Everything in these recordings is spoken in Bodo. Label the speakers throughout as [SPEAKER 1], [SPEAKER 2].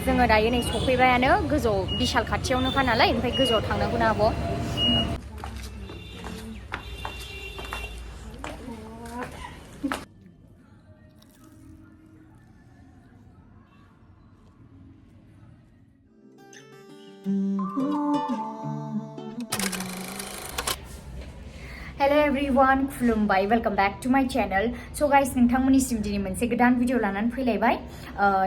[SPEAKER 1] जोङो दायो नै सफैबायानो गोजौआव बिशाल खाथियावनोखा नालाय ओमफ्राय गोजौआव थांनांगौ ना आब'। हेलो एवरीवन खुलुमबाय वेलकम बैक टू माय चैनल। सो गाइस नोंथांमोननिसिम दिनै मोनसे गोदान भिडिअ लानानै फैलायबाय।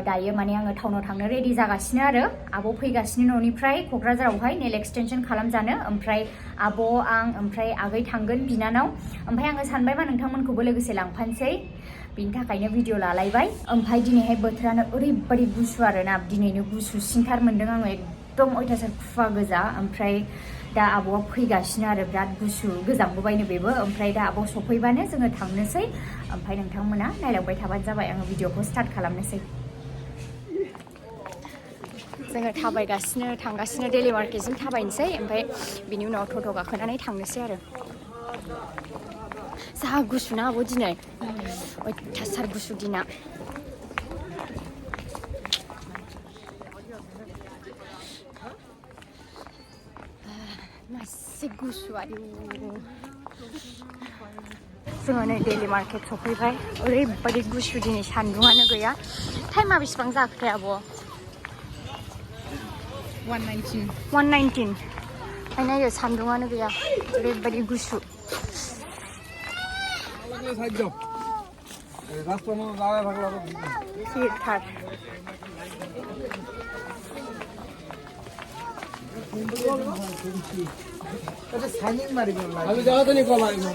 [SPEAKER 1] दायो माने आङो टाउनाव थांनो रेडि जागासिनो आरो आब' फैगासिनो न'निफ्राय क'क्राझारावहाय नेल एक्सटेनसन खालामजानो। ओमफ्राय आब' आं ओमफ्राय आगै थांगोन बिनानाव। ओमफ्राय आङो सानबायमा नोंथांमोनखौबो लोगोसे लांफानोसै बिनि थाखायनो भिडिअ लालायबाय। ओमफ्राय दिनैहाय बोथोरानो ओरैबायदि गुसु आरोना दिनैनो गुसुसिनथार मोन्दों आङो एकदम अयथासार खुवा गोजा। ओमफ्राय दा आब'आ फैगासिनो आरो बिराद गुसु गोजांबोबायनो बेबो। ओमफ्राय दा आब' सफैबानो जोङो थांनोसै। ओमफ्राय नोंथांमोना नायलांबाय थाबानो जाबाय आङो भिडिअखौ स्टार्ट खालामनोसै। जोङो थाबायगासिनो थांगासिनो डेलि मार्केटजों थाबायनोसै ओमफ्राय बिनि उनाव टट' गाखोनानै थांनोसै आरो। जा गुसु ना आब' दिनै अयथासार गुसु दिना। मासे गुसु आयु जोङो नै डेलि मार्केट सफैबाय। ओरैबायदि गुसु दिनै सान्दुङानो गैया। टाइमा बेसेबां जाखोथाय आब'? 1:19 ओमफ्राय नायो सान्दुङानो गैया ओरैबायदि गुसु। गिथार
[SPEAKER 2] আমি জায়গাতে নিয়ে কম আসবো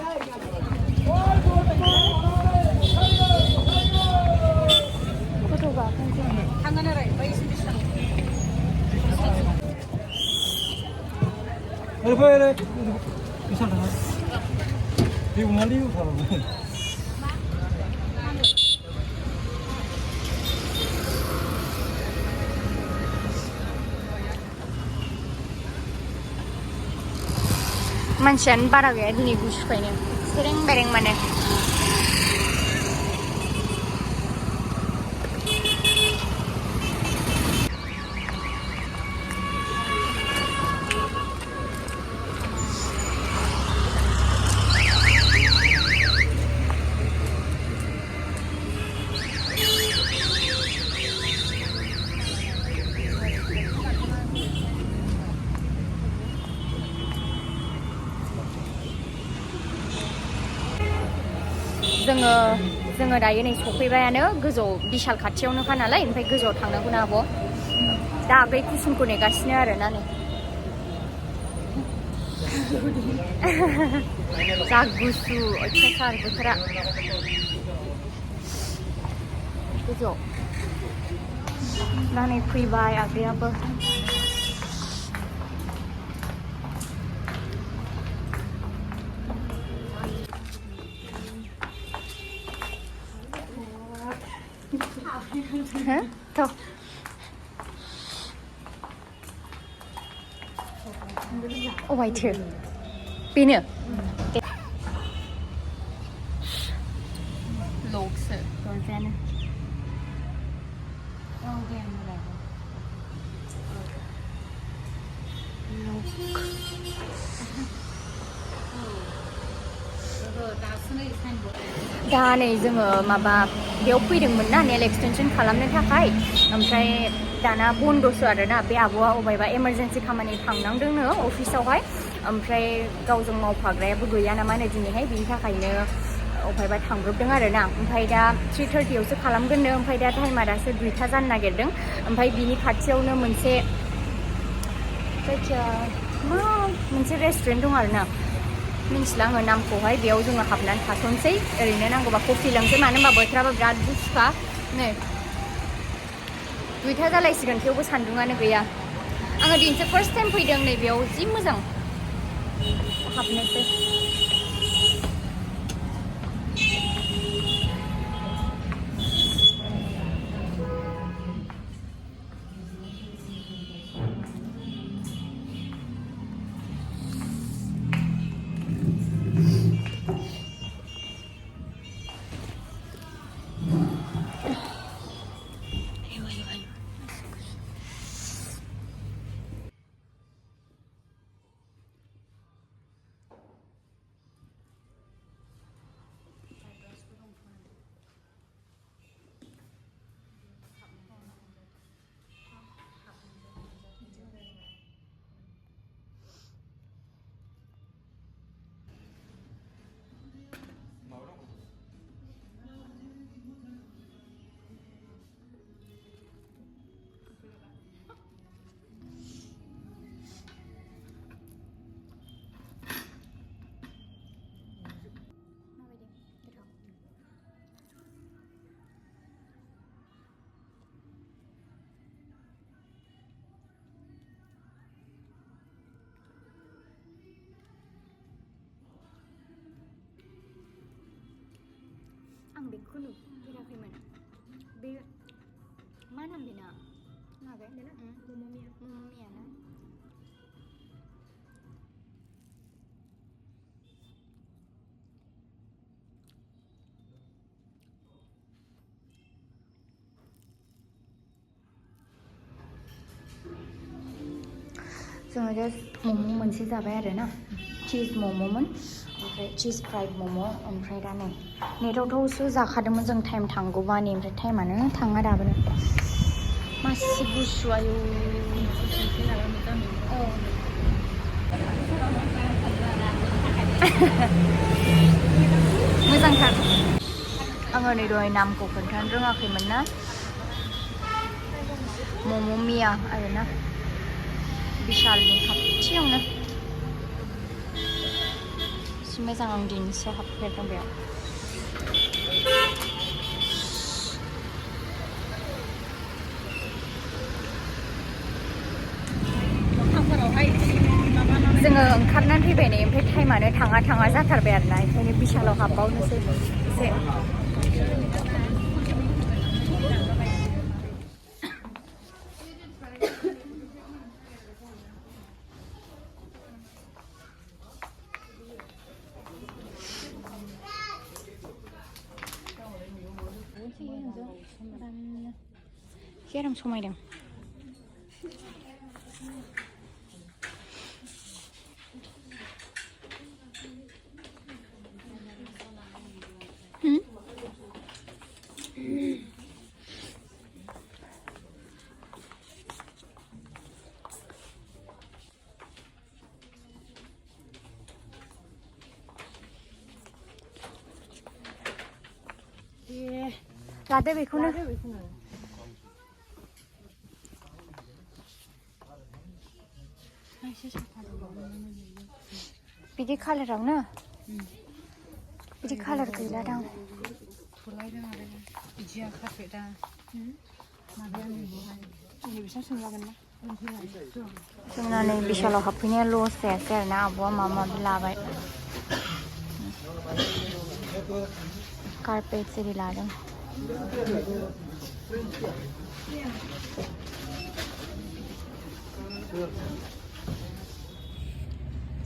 [SPEAKER 2] বিশাল টাকা এই উনালিও খাবো
[SPEAKER 1] मानसियानो बारा गैया दिनै गुसुखायनो सेरें बेरें माने। जोङो दायो नै सफैबायानो गोजौआव बिशाल खाथियावनोखा नालाय ओमफ्राय गोजौआव थांनांगौ ना आब'। दा आगै कुसुमखौ नेगासिनो आरोना नै। जा गुसु अयथासार बोथोरा गोजौआव दा नै फैबाय आगैयाबो। Tuh. Bwtwr. Bener. Lokse. Görsen. दा नै जोङो माबा बेयाव फैदोंमोन ना नेल एक्सटेनसन खालामनो थाखाय। ओमफ्राय दाना बन्दसो आरोना बे आब'आ अबायबा इमारजेन्सि खामानि थांनांदोंनो अफिसावहाय। ओमफ्राय गावजों मावफाग्रायाबो गैया नामानो दिनैहाय बिनि थाखायनो अबायबा थांब्रबदों आरोना। ओमफ्राय दा 3:30आवसो खालामगोननो। ओमफ्राय दा टाइमा दासो 2टा जानो नागिरदों। ओमफ्राय बिनि खाथियावनो मोनसे जायखिया मा मोनसे रेस्टुरेन्ट दं आरोना मिन्थिला आङो नामखौहाय। बेयाव जोङो हाबनानै थाथ'नोसै ओरैनो नांगौबा कफि लोंसै मानो होनबा बोथोराबो बिराद गुसुखा नै 2टा जालायसिगोन थेवबो सान्दुङानो गैया। आङो दिनैसो फार्स्ट टाइम फैदों नै बेयाव जि मोजां हाबनोसै। जोङो जास्ट मम' मोनसे जाबाय आरो ना चिज मम'मोन ओमफ्राय चिज फ्राइड मम' ओमफ्राय दा नै नेटआवथ'सो जाखादोंमोन जों टाइम थांगौबानि ओमफ्राय टाइमानो थाङा दाबोनो मासि गुसु आयु औ मोजांथार आङो नै दहाय नामखौ खोन्थानो रोङाखैमोन ना मम' मिया आरो ना बिशालनि खाथियावनो एसे मोजां आं दिनैसो हाबफेरदों बेयाव जोङो ओंखारनानै फैबाय नै ओमफ्राय टाइमानो थाङा जाथारबाय आरो ना ओंखायनो बिशालाव हाबबावनोसै एसे आराम समायदों लादो बेखौनो बिदि कालारावनो बिदि कालार गैलादां जोंना नै बिशालाव हाबफैनाया लस जायासै आरो ना आब'आ माबा माबि लाबाय कारपेट एरि लादों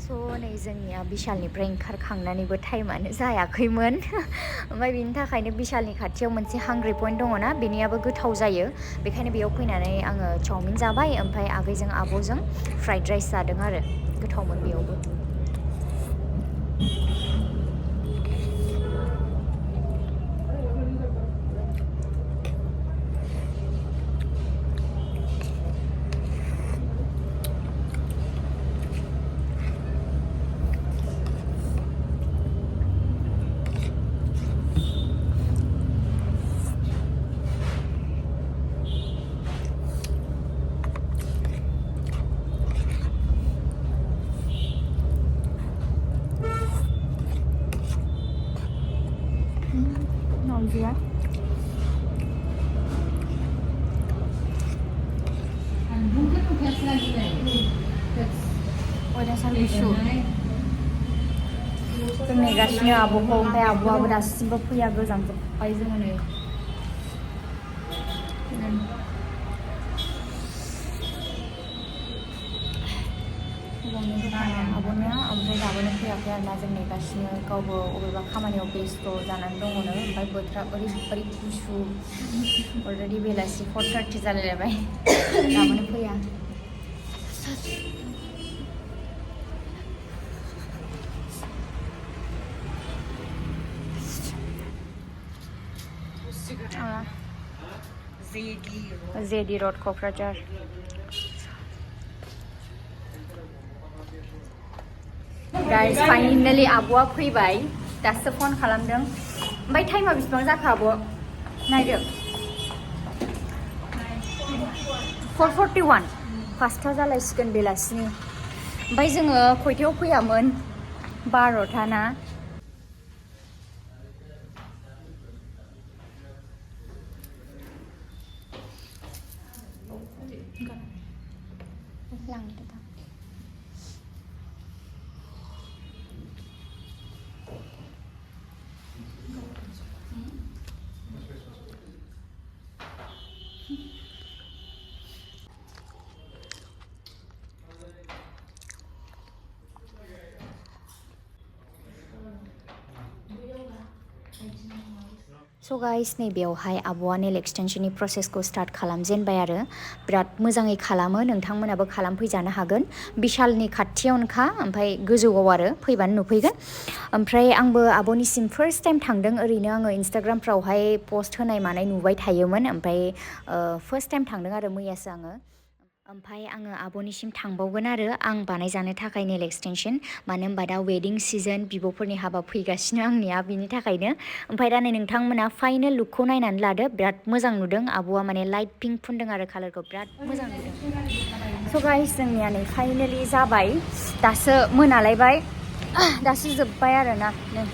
[SPEAKER 1] स' नै जोंनिया बिशालनिफ्राय ओंखारखांनानैबो टाइमानो जायाखैमोन ओमफ्राय बिनि थाखायनो बिशालनि खाथियाव मोनसे हांग्रि पइन्ट दङ ना बेनियाबो गोथाव जायो बेखायनो बेयाव फैनानै आङो चावमिन जाबाय ओमफ्राय आगैजों आब'जों फ्राइड राइस जादों आरो गोथावमोन बेयावबो oitasar gusu जों नेगासिनो आब'खौ ओमफ्राय आब'आबो दासिमबो फैया गोजांजोब्बाय जोङो नै आब'निया ओमफ्राय दाबोनो फैयाखै आरोना जों नेगासिनो गावबो अबेबा खामानियाव बेस्थ' जानानै दङनो ओमफ्राय बोथोरा ओरैबायदि गुसु अलरेडि बेलासि 4:30 जालायलायबाय दाबोनो फैया जेडि रड क'क्राझार गाइस फाइनालि आब'आ फैबाय दासो फन खालामदों ओमफ्राय टाइमा बेसेबां जाखो आब' नायदो 4:41 5ता जालायसिगोन बेलासिनि ओमफ्राय जोङो खयथायाव फैयामोन 12ता ना स' स' गाइस नै बेयावहाय आब'आ नेल एक्सटेनसननि प्रसेसखौ स्टार्ट खालामजेनबाय आरो बिराद मोजाङै खालामो नोंथांमोनाबो खालामफैजानो हागोन बिशालनि खाथियावनोखा ओमफ्राय गोजौआव आरो फैबानो नुफैगोन ओमफ्राय आंबो आब'निसिम फार्स्ट टाइम थांदों ओरैनो आङो इन्स्टाग्रामफ्रावहाय पस्ट होनाय मानाय नुबाय थायोमोन ओमफ्राय फार्स्ट टाइम थांदों आरो मैयासो आङो ओमफ्राय आङो आब'निसिम थांबावगोन आरो आं बानायजानो थाखाय नेल एक्सटेनसन मानो होनबा दा वेडिं सिजन बिब'फोरनि हाबा फैगासिनो आंनिया बिनि थाखायनो ओमफ्राय दा नै नोंथांमोना फाइनेल लुकखौ नायनानै लादो बिराद मोजां नुदों आब'आ माने लाइट पिंक फुनदों आरो कालारखौ बिराद मोजां नुदों स' गाइस जोंनिया नै फाइनेलि जाबाय दासो मोनालायबाय दासो जोब्बाय आरोना नै